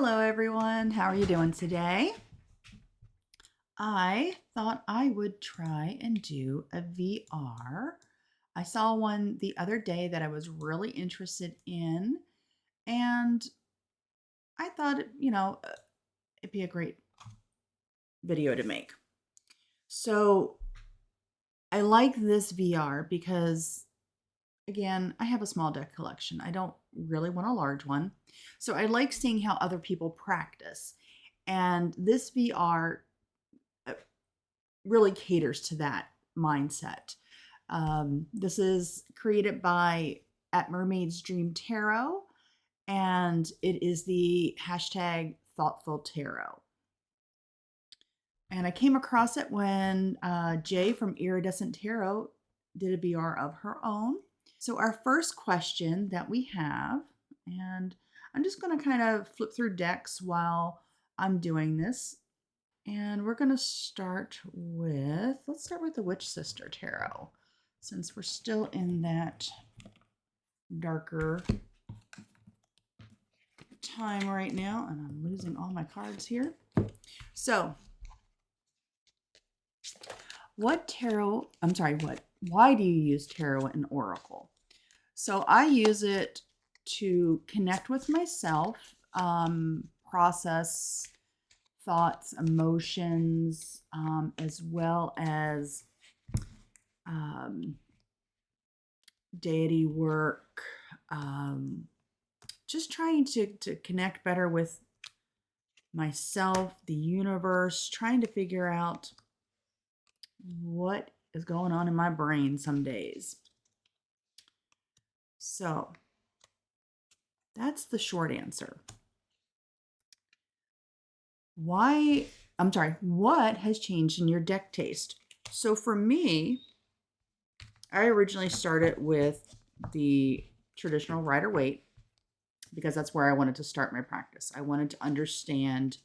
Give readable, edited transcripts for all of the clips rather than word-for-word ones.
Hello everyone, how are you doing today? I thought I would try and do a VR. I saw one the other day that I was really interested in, and I thought, it'd be a great video to make. So I like this VR because, again, I have a small deck collection. I don't really want a large one. So I like seeing how other people practice. And this VR really caters to that mindset. This is created by At Mermaid's Dream Tarot, and it is the hashtag ThoughtfulTarot. And I came across it when Jay from Iridescent Tarot did a BR of her own. So our first question that we have, and I'm just going to kind of flip through decks while I'm doing this. And we're going to start with, let's start with the Witch Sister Tarot, since we're still in that darker time right now. And I'm losing all my cards here. So, why do you use tarot and oracle? So I use it to connect with myself, process thoughts, emotions, as well as deity work, just trying to connect better with myself, the universe, trying to figure out what is going on in my brain some days. So that's the short answer. What has changed in your deck taste? So for me, I originally started with the traditional Rider-Waite because that's where I wanted to start my practice. I wanted to understand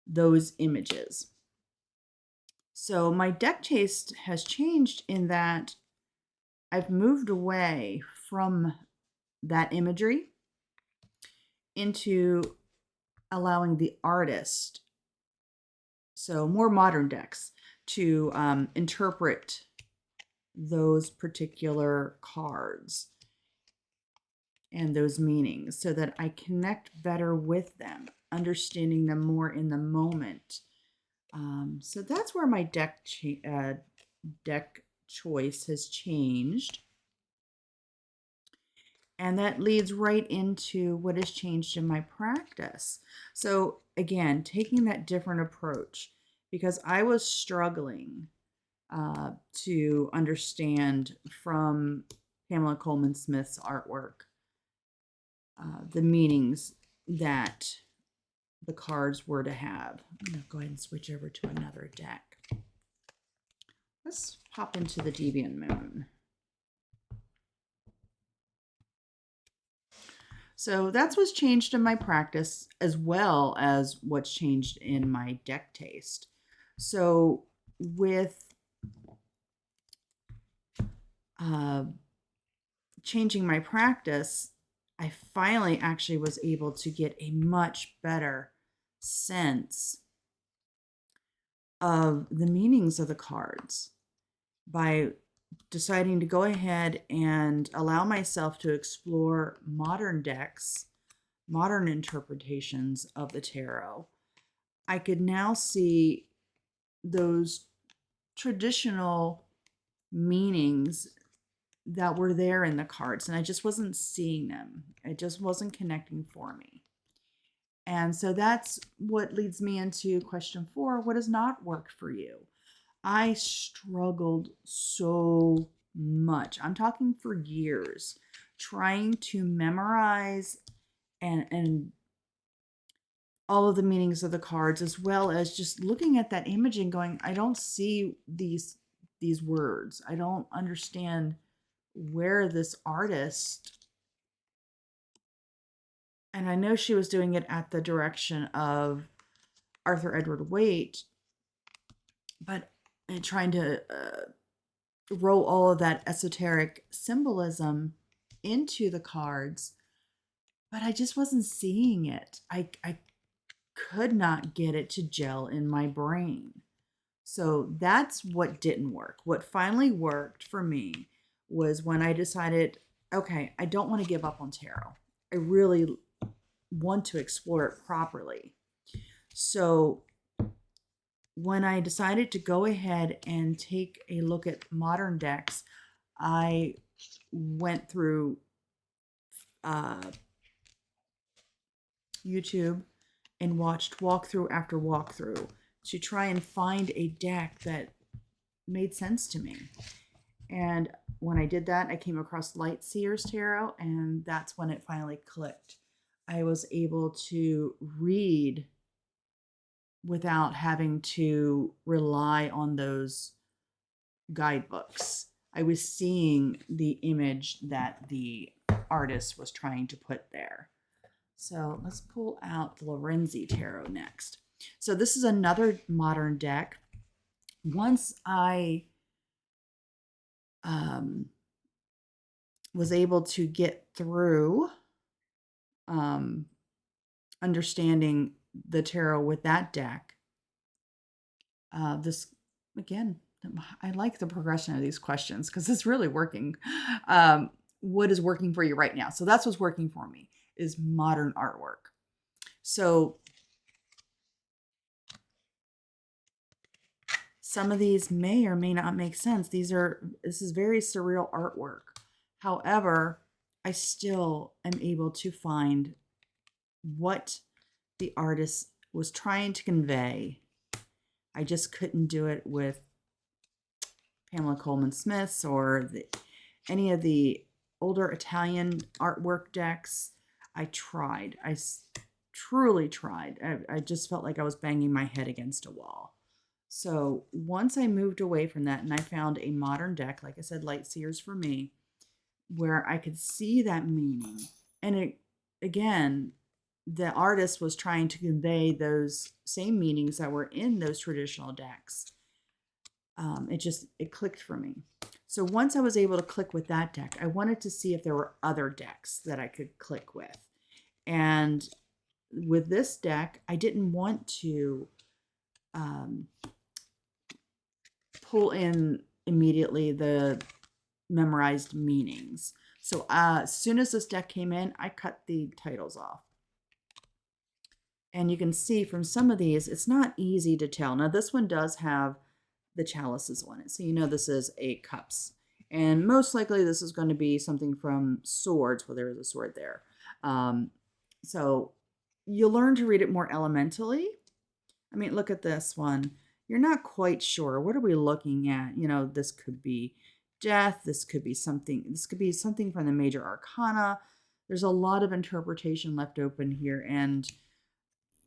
those images. So my deck taste has changed in that I've moved away from that imagery into allowing the artist, so more modern decks, to interpret those particular cards and those meanings so that I connect better with them, understanding them more in the moment. So that's where my deck choice has changed. And that leads right into what has changed in my practice. So again, taking that different approach, because I was struggling to understand from Pamela Coleman Smith's artwork the meanings that the cards were to have. I'm going to go ahead and switch over to another deck. Let's pop into the Deviant Moon. So that's what's changed in my practice, as well as what's changed in my deck taste. So with changing my practice, I finally actually was able to get a much better sense of the meanings of the cards by deciding to go ahead and allow myself to explore modern decks, modern interpretations of the tarot. I could now see those traditional meanings that were there in the cards, and I just wasn't seeing them. It just wasn't connecting for me. And so that's what leads me into question 4. What has not worked for you? I struggled so much. I'm talking for years, trying to memorize and all of the meanings of the cards, as well as just looking at that image and going, I don't see these words. I don't understand where this artist, and I know she was doing it at the direction of Arthur Edward Waite, but trying to roll all of that esoteric symbolism into the cards. but I just wasn't seeing it. I could not get it to gel in my brain. So that's what didn't work. What finally worked for me was when I decided, okay, I don't want to give up on tarot. I really want to explore it properly. So when I decided to go ahead and take a look at modern decks, I went through YouTube and watched walkthrough after walkthrough to try and find a deck that made sense to me. And when I did that, I came across Light Seers Tarot, and that's when it finally clicked. I was able to read without having to rely on those guidebooks. I was seeing the image that the artist was trying to put there. So let's pull out the Lorenzi Tarot next. So this is another modern deck. Once I was able to get through understanding the tarot with that deck, this, again, I like the progression of these questions because it's really working. What is working for you right now? So that's what's working for me, is modern artwork. So some of these may or may not make sense. This is very surreal artwork. However, I still am able to find what the artist was trying to convey. I just couldn't do it with Pamela Coleman Smith's or any of the older Italian artwork decks. I tried. I truly tried. I just felt like I was banging my head against a wall. So once I moved away from that and I found a modern deck, like I said, Light Seers for me, where I could see that meaning. And it, again, the artist was trying to convey those same meanings that were in those traditional decks. It clicked for me. So once I was able to click with that deck, I wanted to see if there were other decks that I could click with. And with this deck, I didn't want to pull in immediately the memorized meanings. So as soon as this deck came in, I cut the titles off. And you can see from some of these, it's not easy to tell. Now this one does have the chalices on it. So you know this is 8 cups. And most likely this is going to be something from swords. Well, there is a sword there. So you'll learn to read it more elementally. I mean, look at this one. You're not quite sure. What are we looking at? You know, this could be death. This could be something from the major arcana. There's a lot of interpretation left open here. And,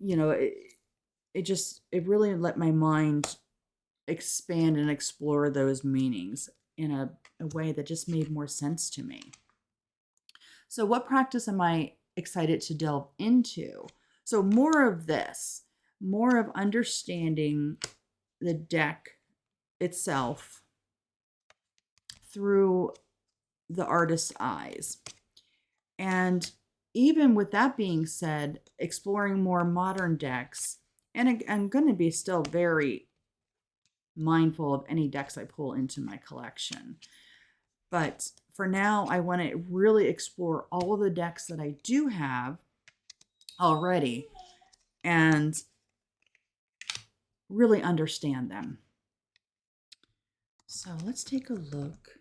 you know, it really let my mind expand and explore those meanings in a way that just made more sense to me. So what practice am I excited to delve into? So more of this, more of understanding the deck itself through the artist's eyes. And even with that being said, exploring more modern decks, and I'm going to be still very mindful of any decks I pull into my collection. But for now, I want to really explore all of the decks that I do have already and really understand them. So let's take a look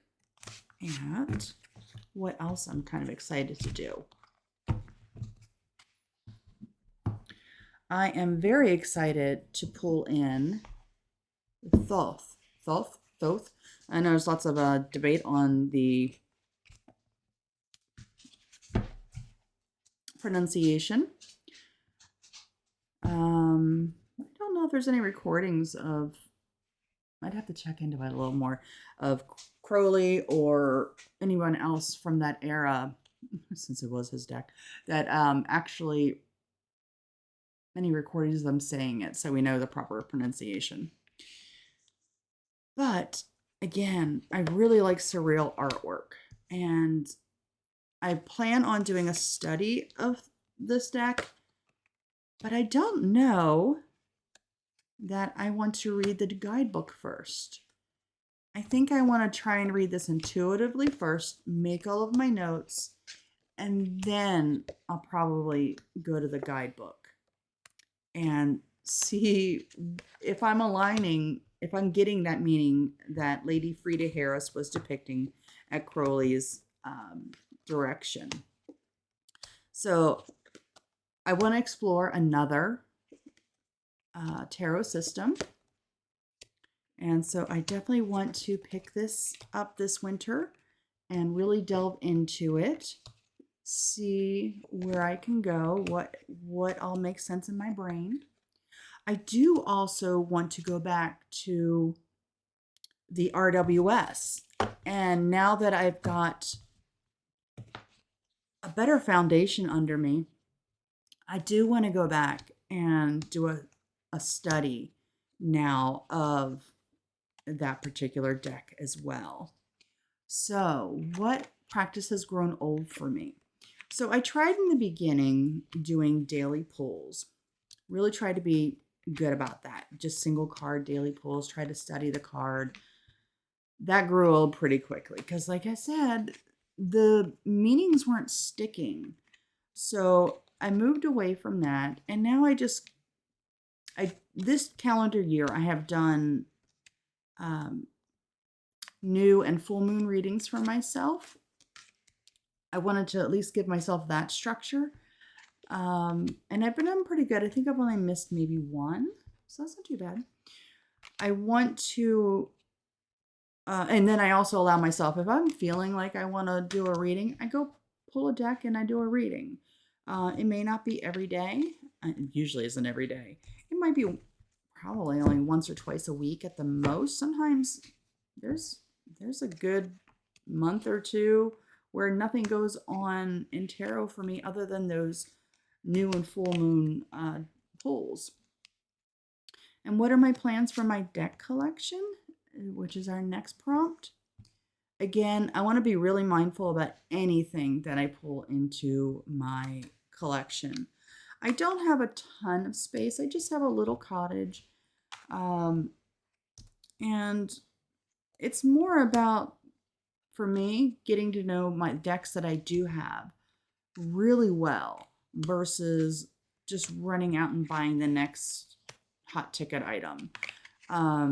at what else I'm kind of excited to do. I am very excited to pull in Thoth. I know there's lots of debate on the pronunciation. I don't know if there's any recordings of, I'd have to check into it a little more, of Crowley or anyone else from that era, since it was his deck, that actually any recordings of them saying it, so we know the proper pronunciation. But again, I really like surreal artwork, and I plan on doing a study of this deck, but I don't know that I want to read the guidebook first. I think I want to try and read this intuitively first, make all of my notes, and then I'll probably go to the guidebook and see if I'm aligning, if I'm getting that meaning that Lady Frida Harris was depicting at Crowley's direction. So I want to explore another tarot system. And so I definitely want to pick this up this winter and really delve into it, see where I can go, what all makes sense in my brain. I do also want to go back to the RWS. And now that I've got a better foundation under me, I do want to go back and do a study now of that particular deck as well. So, what practice has grown old for me? So, I tried in the beginning doing daily pulls. Really tried to be good about that. Just single card daily pulls, try to study the card. That grew old pretty quickly because, like I said, the meanings weren't sticking. So, I moved away from that, and now this calendar year I have done new and full moon readings for myself. I wanted to at least give myself that structure. And I've been doing pretty good. I think I've only missed maybe one, so that's not too bad. I want to, and then I also allow myself, if I'm feeling like I want to do a reading, I go pull a deck and I do a reading. It may not be every day. It usually isn't every day. It might be probably only once or twice a week at the most. Sometimes there's a good month or two where nothing goes on in tarot for me other than those new and full moon pulls. And what are my plans for my deck collection, which is our next prompt? Again, I want to be really mindful about anything that I pull into my collection. I don't have a ton of space. I just have a little cottage. And it's more about, for me, getting to know my decks that I do have really well versus just running out and buying the next hot ticket item. I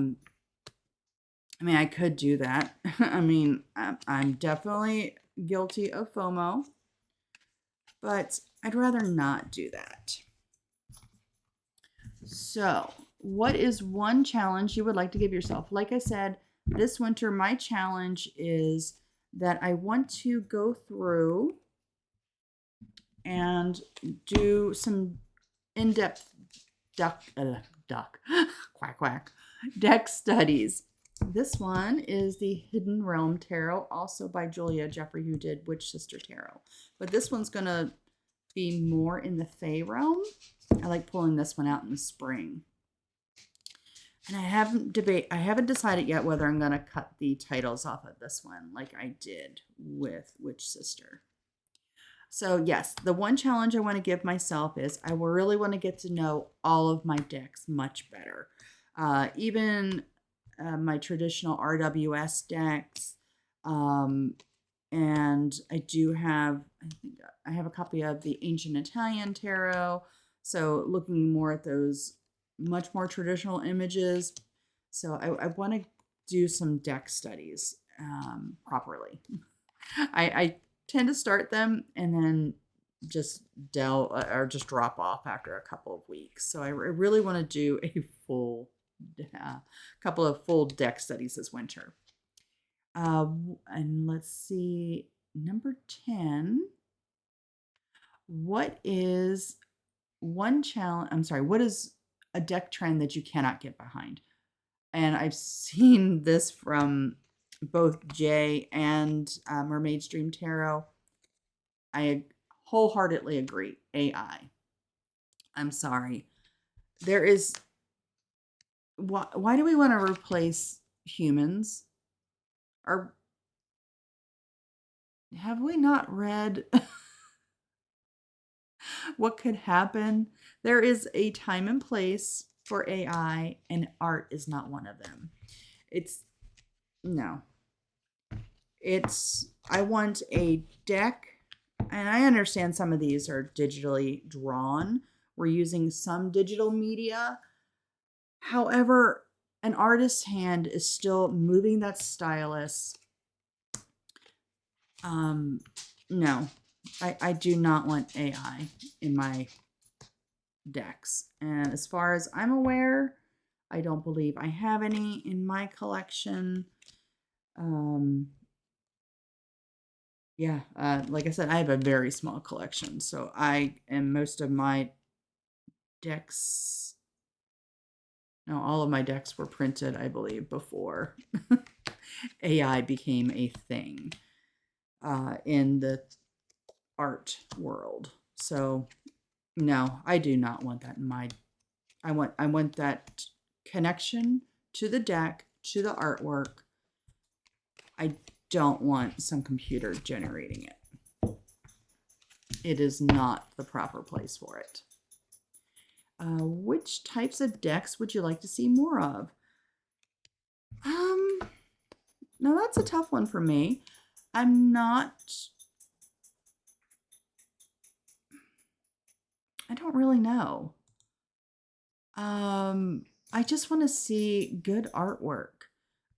mean, I could do that. I mean, I'm definitely guilty of FOMO, but I'd rather not do that. So, what is one challenge you would like to give yourself? Like I said, this winter, my challenge is that I want to go through and do some in-depth quack quack deck studies. This one is the Hidden Realm Tarot, also by Julia Jeffrey, who did Witch Sister Tarot. But this one's going to be more in the Fae realm. I like pulling this one out in the spring. And I haven't decided yet whether I'm going to cut the titles off of this one like I did with Witch Sister. So yes, the one challenge I want to give myself is I really want to get to know all of my decks much better. Even my traditional RWS decks. And I do have, I think I have a copy of the Ancient Italian Tarot. So looking more at those much more traditional images. So I want to do some deck studies properly. I tend to start them and then just drop off after a couple of weeks. So I really want to do a couple of full deck studies this winter. And let's see, number 10. What is one challenge? I'm sorry, what is a deck trend that you cannot get behind? And I've seen this from both Jay and Mermaid's Dream Tarot. I wholeheartedly agree. AI. I'm sorry. There is. Why do we want to replace humans? have we not read what could happen? There is a time and place for AI, and art is not one of them. It's no. I want a deck, and I understand some of these are digitally drawn. We're using some digital media. However, an artist's hand is still moving that stylus. No, I do not want AI in my decks. And as far as I'm aware, I don't believe I have any in my collection. Yeah, like I said, I have a very small collection. So most of my decks, no, all of my decks were printed, I believe, before AI became a thing in the art world. So no, I do not want that in my, I want that connection to the deck, to the artwork. I don't want some computer generating it. It is not the proper place for it. Which types of decks would you like to see more of? Now that's a tough one for me. I'm not, I don't really know. I just want to see good artwork.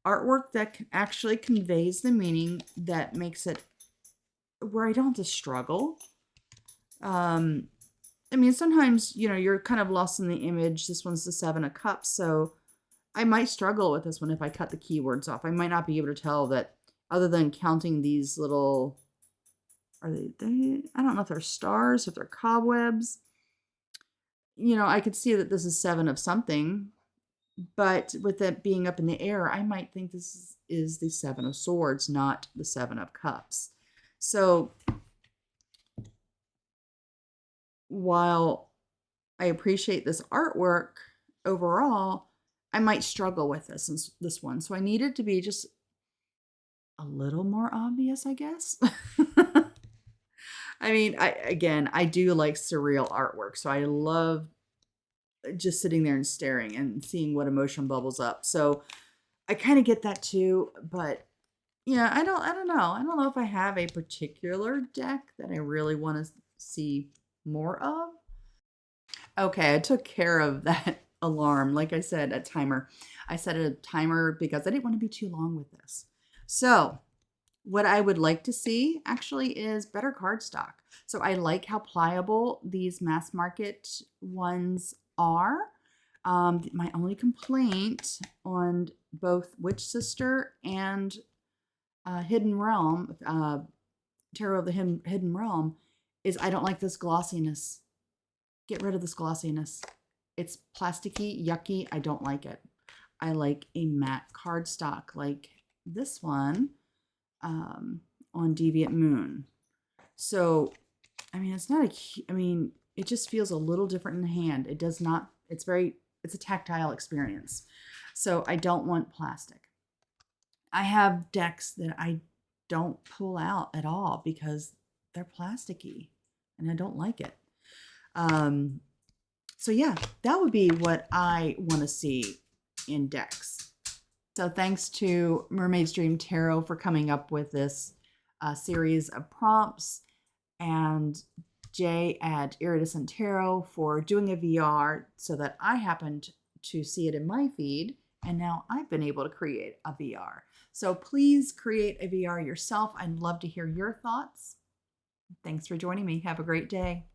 Artwork that actually conveys the meaning, that makes it where I don't have to struggle. I mean, sometimes, you're kind of lost in the image. This one's the 7 of Cups, so I might struggle with this one if I cut the keywords off. I might not be able to tell that, other than counting these little, are they I don't know if they're stars, if they're cobwebs. I could see that this is 7 of something, but with it being up in the air, I might think this is the 7 of Swords, not the 7 of Cups. So while I appreciate this artwork overall, I might struggle with this one. So I need it to be just a little more obvious, I guess. I mean, I do like surreal artwork, so I love just sitting there and staring and seeing what emotion bubbles up. So I kind of get that too, but yeah, I don't know. I don't know if I have a particular deck that I really want to see more of. Okay, I took care of that alarm. Like I said, a timer. I set a timer because I didn't want to be too long with this. So what I would like to see actually is better cardstock. So I like how pliable these mass market ones are. My only complaint on both Witch Sister and Hidden Realm, Tarot of the Hidden Realm, is I don't like this glossiness. Get rid of this glossiness. It's plasticky, yucky. I don't like it. I like a matte cardstock like this one on Deviant Moon. So, I mean, it just feels a little different in the hand. It does not, it's a tactile experience. So I don't want plastic. I have decks that I don't pull out at all because they're plasticky and I don't like it. So yeah, that would be what I want to see in decks. So thanks to Mermaid's Dream Tarot for coming up with this series of prompts, and Jay at Iridescent Tarot for doing a VR so that I happened to see it in my feed, and now I've been able to create a VR. So please create a VR yourself. I'd love to hear your thoughts. Thanks for joining me. Have a great day.